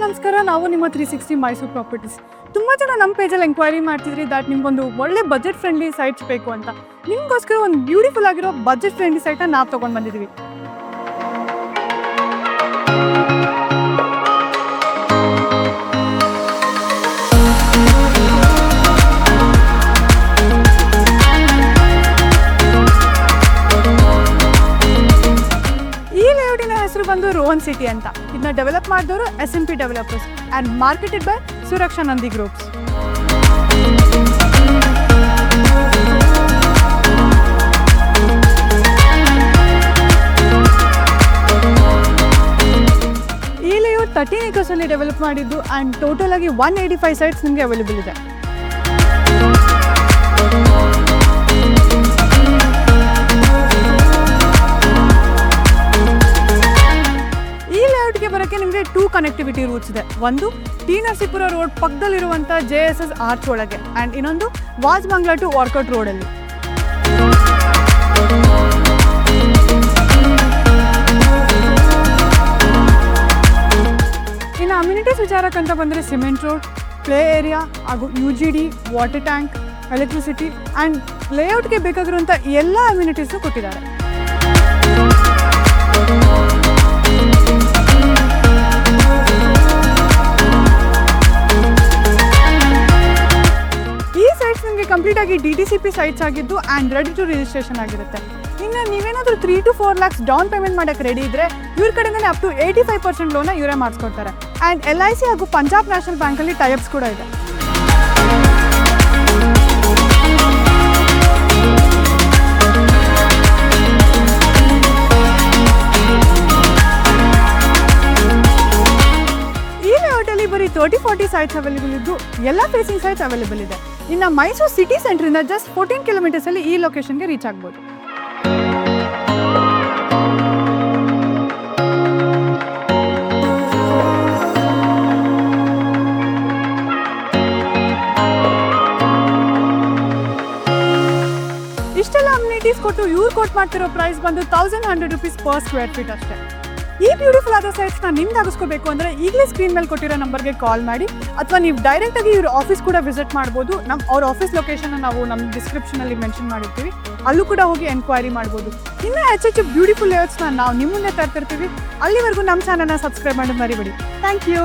ನಮಸ್ಕಾರ. ನಾವು ನಿಮ್ಮ 360 ಮೈಸೂರು ಪ್ರಾಪರ್ಟೀಸ್. ತುಂಬ ಜನ ನಮ್ಮ ಪೇಜಲ್ಲಿ ಎಂಕ್ವೈರಿ ಮಾಡ್ತಿದ್ರಿ ದಟ್ ನಿಮ್ಗೊಂದು ಒಳ್ಳೆ ಬಜೆಟ್ ಫ್ರೆಂಡ್ಲಿ ಸೈಟ್ಸ್ ಬೇಕು ಅಂತ. ನಿಮಗೋಸ್ಕರ ಒಂದು ಬ್ಯೂಟಿಫುಲ್ ಆಗಿರೋ ಬಜೆಟ್ ಫ್ರೆಂಡ್ಲಿ ಸೈಟ್ನ ನಾವು ತೊಗೊಂಡು ಬಂದಿದ್ದೀವಿ. ಹೆಸರು ಬಂದು ರೋಹನ್ ಸಿಟಿ ಅಂತ. ಇದನ್ನ ಡೆವಲಪ್ ಮಾಡಿದವರು SMP developers and marketed by Suraksha Nandi groups. ಈ ಲೇಔಟ್ 13 acres ಅಲ್ಲಿ ಡೆವಲಪ್ ಮಾಡಿದ್ದು ಆ್ಯಂಡ್ ಟೋಟಲ್ ಆಗಿ 185 ಸೈಟ್ಸ್ ನಿಮಗೆ ಅವೈಲೇಬಲ್ ಇದೆ. ಬರೋಕ್ಕೆ ನಿಮಗೆ 2 ಕನೆಕ್ಟಿವಿಟಿ ರೂಟ್ಸ್ ಇದೆ. ಒಂದು ಟಿ ನರಸೀಪುರ ರೋಡ್ ಪಕ್ಕದಲ್ಲಿರುವಂಥ JSS ಆರ್ಚ್ ಒಳಗೆ ಆ್ಯಂಡ್ ಇನ್ನೊಂದು ವಾಜ್ಮಂಗ್ಲಾ ಟು ವಾರ್ಕೌಟ್ ರೋಡಲ್ಲಿ. ಇನ್ನು ಅಮ್ಯುನಿಟೀಸ್ ವಿಚಾರಕ್ಕಂತ ಬಂದರೆ ಸಿಮೆಂಟ್ ರೋಡ್, ಪ್ಲೇ ಏರಿಯಾ ಹಾಗೂ UGD, water tank, electricity and ಲೇಔಟ್ಗೆ ಬೇಕಾಗಿರುವಂಥ ಎಲ್ಲ ಅಮ್ಯುನಿಟೀಸು ಕೊಟ್ಟಿದ್ದಾರೆ. ಕಂಪ್ಲೀಟ್ ಆಗಿ DTCP ಸೈಟ್ಸ್ ಆಗಿದ್ದು ಆ್ಯಂಡ್ ರೆಡಿ ಟು ರಿಜಿಸ್ಟ್ರೇಷನ್ ಆಗಿರುತ್ತೆ. ಇನ್ನು ನೀವೇನಾದರೂ 3 to 4 lakhs ಡೌನ್ ಪೇಮೆಂಟ್ ಮಾಡೋಕ್ಕೆ ರೆಡಿ ಇದ್ದರೆ ಇವ್ರ ಕಡೆಯಿಂದನೇ ಅಪ್ ಟು 85% ಲೋನ ಇವರೇ ಮಾಡಿಸ್ಕೊಡ್ತಾರೆ. ಆ್ಯಂಡ್ LIC ಹಾಗೂ ಪಂಜಾಬ್ ನ್ಯಾಷನಲ್ ಬ್ಯಾಂಕಲ್ಲಿ ಟೈಪ್ಸ್ ಕೂಡ ಇದೆ. ಬರೀ 30-40 ಸೈಟ್ಸ್ ಅವೈಲೇಬಲ್ ಇದ್ದು ಎಲ್ಲ ಫೇಸಿಂಗ್ ಸೈಟ್ಸ್ ಅವೈಲೇಬಲ್ ಇದೆ. ಇನ್ನು ಮೈಸೂರು ಸಿಟಿ ಸೆಂಟ್ರಿಂದ ಜಸ್ಟ್ 14 kilometers ಅಲ್ಲಿ ಈ ಲೊಕೇಶನ್ಗೆ ರೀಚ್ ಆಗ್ಬೋದು. ಇಷ್ಟೆಲ್ಲ ಅಮ್ಯುನಿಟೀಸ್ ಕೊಟ್ಟು ಇವ್ರು ಕೊಟ್ಟು ಮಾಡ್ತಿರೋ ಪ್ರೈಸ್ ಬಂದು 1100 rupees per square feet ಅಷ್ಟೇ. ಈ ಬ್ಯೂಟಿಫುಲ್ ಆದ ಸೈಟ್ಸ್ನ ನಿಮ್ಗೆ ಆಗಿಸ್ಕೋಬೇಕು ಅಂದರೆ ಈಗಲೇ ಸ್ಕ್ರೀನ್ ಮೇಲೆ ಕೊಟ್ಟಿರೋ ನಂಬರ್ಗೆ ಕಾಲ್ ಮಾಡಿ ಅಥವಾ ನೀವು ಡೈರೆಕ್ಟಾಗಿ ಇವ್ರ ಆಫೀಸ್ ಕೂಡ ವಿಸಿಟ್ ಮಾಡ್ಬೋದು. ಅವ್ರ ಆಫೀಸ್ ಲೊಕೇಶನ್ನ ನಾವು ನಮ್ಮ ಡಿಸ್ಕ್ರಿಪ್ಷನಲ್ಲಿ ಮೆನ್ಷನ್ ಮಾಡಿರ್ತೀವಿ, ಅಲ್ಲೂ ಕೂಡ ಹೋಗಿ ಎನ್ಕ್ವೈರಿ ಮಾಡ್ಬೋದು. ಇನ್ನೂ ಹೆಚ್ಚೆಚ್ಚು ಬ್ಯೂಟಿಫುಲ್ ಲೇಔಟ್ಸ್ನ ನಾವು ನಿಮ್ಮ ಮುಂದೆ ತರ್ತಿರ್ತೀವಿ. ಅಲ್ಲಿವರೆಗೂ ನಮ್ಮ ಚಾನಲ್ನ ಸಬ್ಸ್ಕ್ರೈಬ್ ಮಾಡೋದು ಮರಿಬೇಡಿ. Thank you.